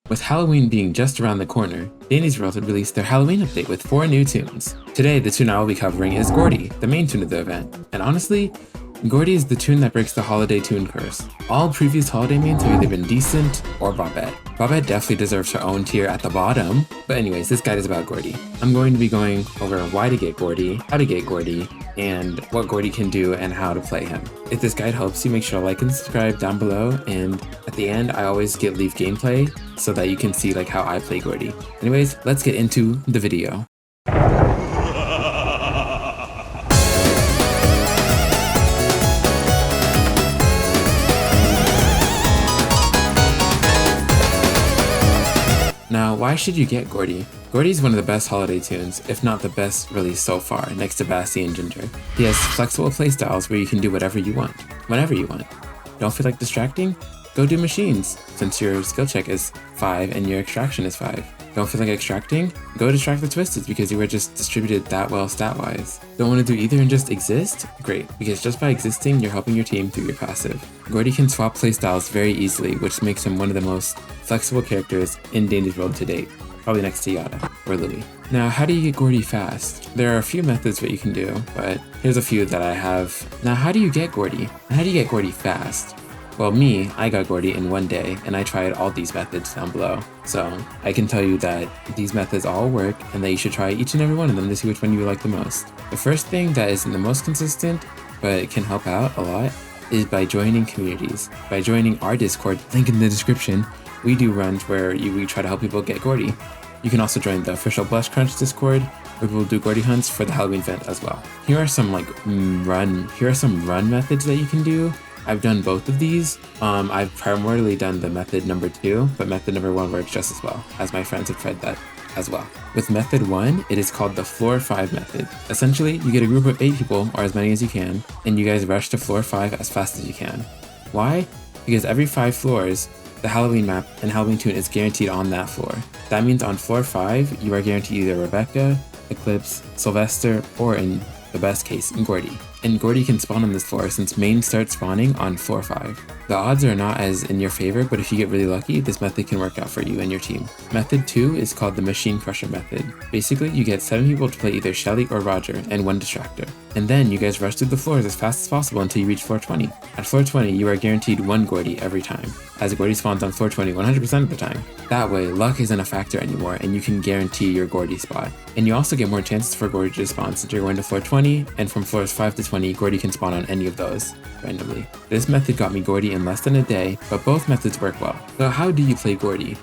With Halloween being just around the corner, Danny's World had released their Halloween update with 4 new tunes. Today, the tune I will be covering is Gordy, the main tune of the event, and honestly, Gordy is the tune that breaks the holiday tune curse. All previous holiday mains have either been decent or Bobette. Bobette definitely deserves her own tier at the bottom, but anyways, this guide is about Gordy. I'm going to be going over why to get Gordy, how to get Gordy, and what Gordy can do and how to play him. If this guide helps you, make sure to like and subscribe down below, and at the end I always leave gameplay so that you can see how I play Gordy. Anyways, let's get into the video. Now, why should you get Gordy? Gordy is one of the best holiday tunes, if not the best released so far, next to Bassie and Ginger. He has flexible playstyles where you can do whatever you want, whenever you want. Don't feel like distracting? Go do machines, since your skill check is 5 and your extraction is 5. Don't feel like extracting? Go distract the Twisted because you were just distributed that well stat-wise. Don't want to do either and just exist? Great, because just by existing, you're helping your team through your passive. Gordy can swap playstyles very easily, which makes him one of the most flexible characters in Danny's World to date, probably next to Yada or Louie. Now, how do you get Gordy fast? There are a few methods that you can do, but here's a few that I have. Now, how do you get Gordy? How do you get Gordy fast? Well, I got Gordy in one day, and I tried all these methods down below. So I can tell you that these methods all work, and that you should try each and every one of them to see which one you like the most. The first thing that isn't the most consistent, but it can help out a lot, is by joining communities. By joining our Discord, link in the description, we do runs where we try to help people get Gordy. You can also join the official Blush Crunch Discord, where we'll do Gordy hunts for the Halloween event as well. Here are some run methods that you can do. I've done both of these. I've primarily done the method number 2, but method number 1 works just as well, as my friends have tried that as well. With method 1, it is called the floor 5 method. Essentially, you get a group of 8 people, or as many as you can, and you guys rush to floor 5 as fast as you can. Why? Because every 5 floors, the Halloween map and Halloween tune is guaranteed on that floor. That means on floor 5, you are guaranteed either Rebecca, Eclipse, Sylvester, or in the best case, Gordy. And Gordy can spawn on this floor since main starts spawning on floor 5. The odds are not as in your favor, but if you get really lucky, this method can work out for you and your team. Method 2 is called the Machine Crusher method. Basically, you get 7 people to play either Shelly or Roger and 1 distractor. And then you guys rush through the floors as fast as possible until you reach floor 20. At floor 20, you are guaranteed 1 Gordy every time, as Gordy spawns on floor 20 100% of the time. That way, luck isn't a factor anymore and you can guarantee your Gordy spot. And you also get more chances for Gordy to spawn since you're going to floor 20, and from floors 5 to 20, Gordy can spawn on any of those randomly. This method got me Gordy in less than a day, but both methods work well. So how do you play Gordy?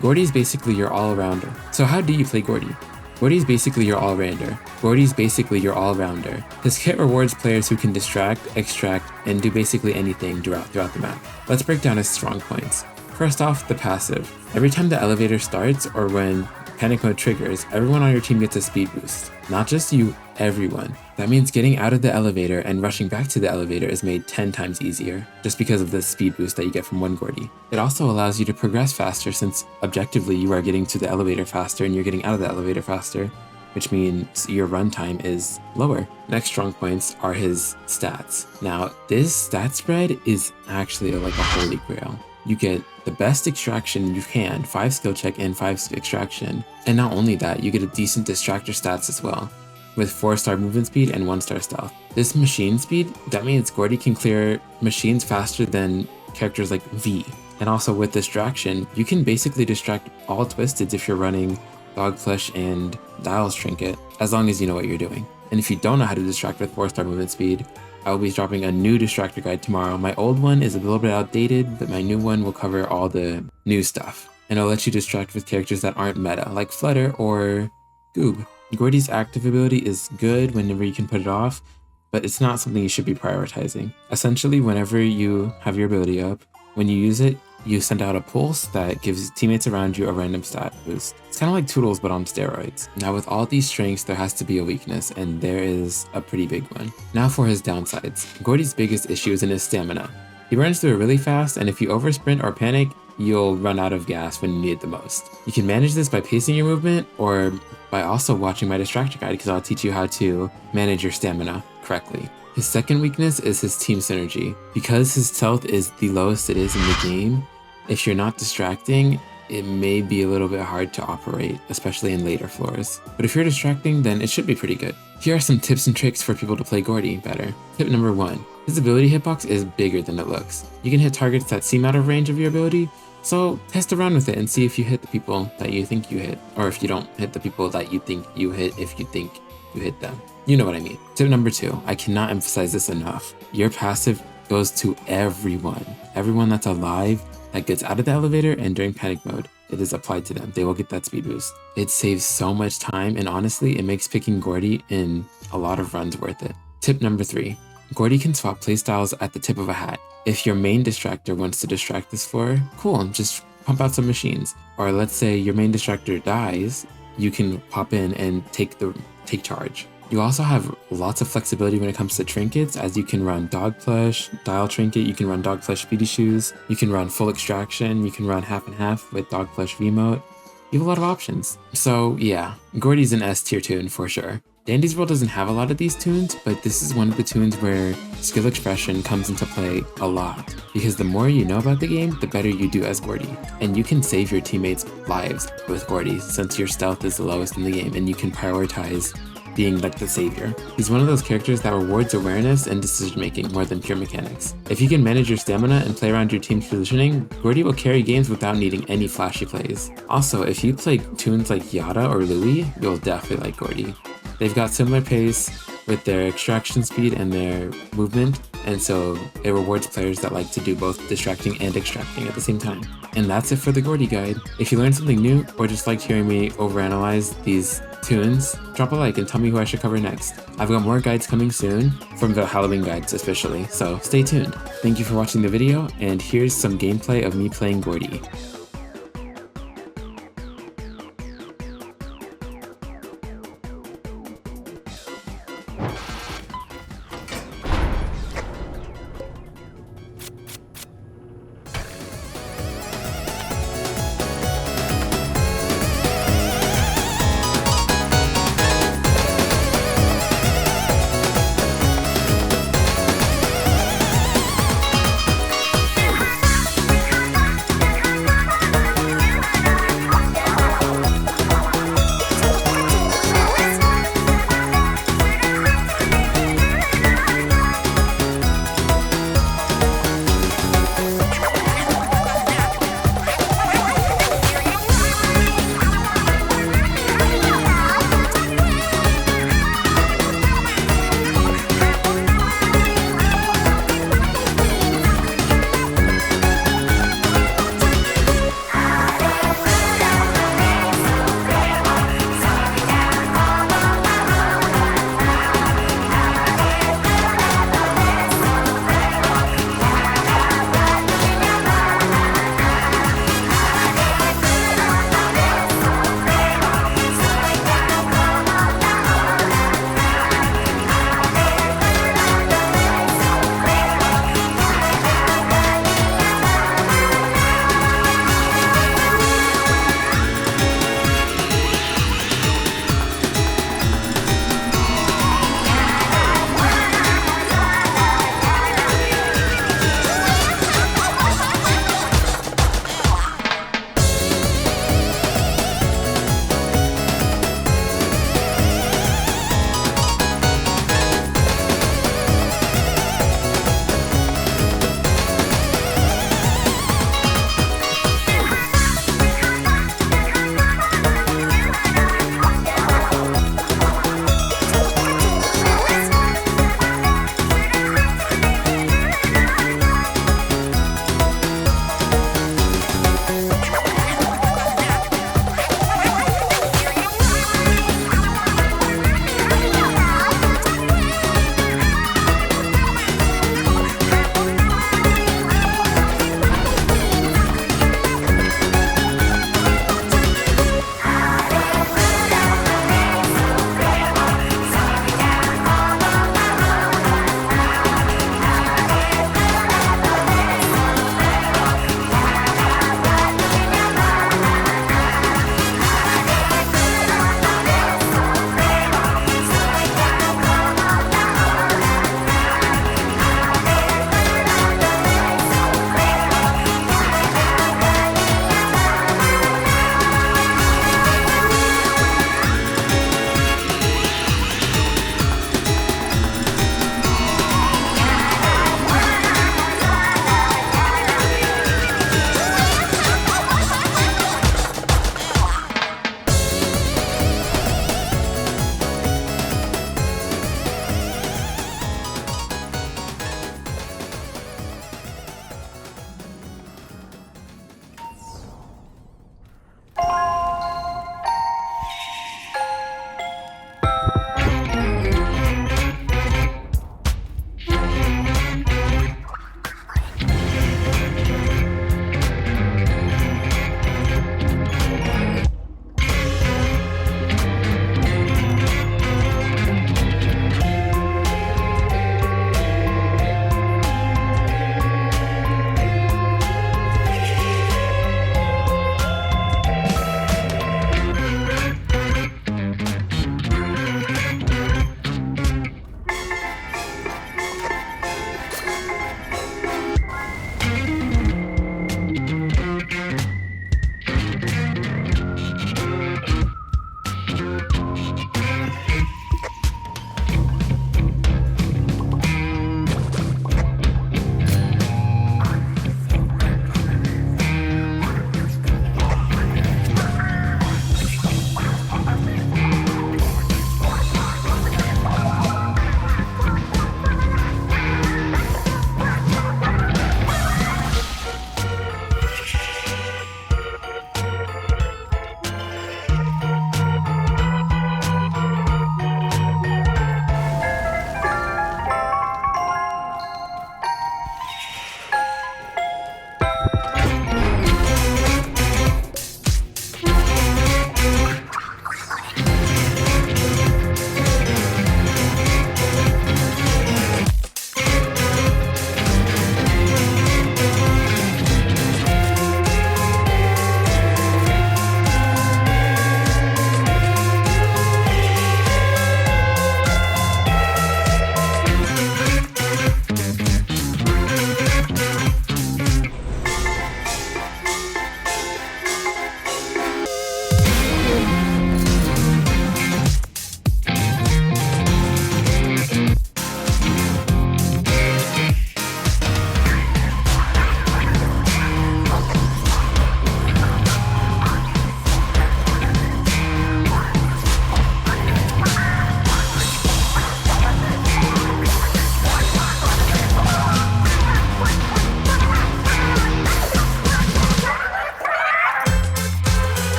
Gordy is basically your all-arounder. So how do you play Gordy? Gordy is basically your all-rounder. Gordy's basically your all-rounder. His kit rewards players who can distract, extract, and do basically anything throughout the map. Let's break down his strong points. First off, the passive. Every time the elevator starts or when panic mode triggers, everyone on your team gets a speed boost. Not just you, everyone. That means getting out of the elevator and rushing back to the elevator is made 10 times easier, just because of the speed boost that you get from 1 Gordy. It also allows you to progress faster since objectively you are getting to the elevator faster and you're getting out of the elevator faster, which means your runtime is lower. Next strong points are his stats. Now, this stat spread is actually like a holy grail. You get the best extraction you can, 5 skill check and 5 extraction. And not only that, you get a decent distractor stats as well, with 4-star movement speed and 1-star stealth. This machine speed, that means Gordy can clear machines faster than characters like V. And also with distraction, you can basically distract all Twisteds if you're running Dogflesh and Dial's Trinket, as long as you know what you're doing. And if you don't know how to distract with 4-star movement speed, I will be dropping a new distractor guide tomorrow. My old one is a little bit outdated, but my new one will cover all the new stuff. And I'll let you distract with characters that aren't meta, like Flutter or Goob. Gordy's active ability is good whenever you can put it off, but it's not something you should be prioritizing. Essentially, whenever you have your ability up, when you use it, you send out a pulse that gives teammates around you a random stat boost. It's kind of like Toodles, but on steroids. Now with all these strengths, there has to be a weakness, and there is a pretty big one. Now for his downsides. Gordy's biggest issue is in his stamina. He runs through it really fast, and if you oversprint or panic, you'll run out of gas when you need it the most. You can manage this by pacing your movement, or by also watching my distractor guide, because I'll teach you how to manage your stamina correctly. His second weakness is his team synergy. Because his stealth is the lowest it is in the game, if you're not distracting, it may be a little bit hard to operate, especially in later floors. But if you're distracting, then it should be pretty good. Here are some tips and tricks for people to play Gordy better. Tip number 1. His ability hitbox is bigger than it looks. You can hit targets that seem out of range of your ability, so test around with it and see if you hit the people that you think you hit, or if you don't hit the people that you think you hit if you think you hit them. You know what I mean. Tip number 2, I cannot emphasize this enough. Your passive goes to everyone. Everyone that's alive that gets out of the elevator and during panic mode, it is applied to them. They will get that speed boost. It saves so much time, and honestly, it makes picking Gordy in a lot of runs worth it. Tip number 3, Gordy can swap playstyles at the tip of a hat. If your main distractor wants to distract this floor, cool, just pump out some machines. Or let's say your main distractor dies, you can pop in and take charge. You also have lots of flexibility when it comes to trinkets, as you can run dog plush, dial trinket, you can run dog plush speedy shoes, you can run full extraction, you can run half and half with dog plush V-mote. You have a lot of options. So yeah, Gordy's an S tier toon for sure. Dandy's World doesn't have a lot of these toons, but this is one of the toons where skill expression comes into play a lot, because the more you know about the game, the better you do as Gordy. And you can save your teammates' lives with Gordy, since your stealth is the lowest in the game and you can prioritize being like the savior. He's one of those characters that rewards awareness and decision making more than pure mechanics. If you can manage your stamina and play around your team's positioning, Gordy will carry games without needing any flashy plays. Also, if you play toons like Yada or Louie, you'll definitely like Gordy. They've got similar pace with their extraction speed and their movement, and so it rewards players that like to do both distracting and extracting at the same time. And that's it for the Gordy guide. If you learned something new or just liked hearing me overanalyze these toons, drop a like and tell me who I should cover next. I've got more guides coming soon, from the Halloween guides especially, so stay tuned. Thank you for watching the video, and here's some gameplay of me playing Gordy.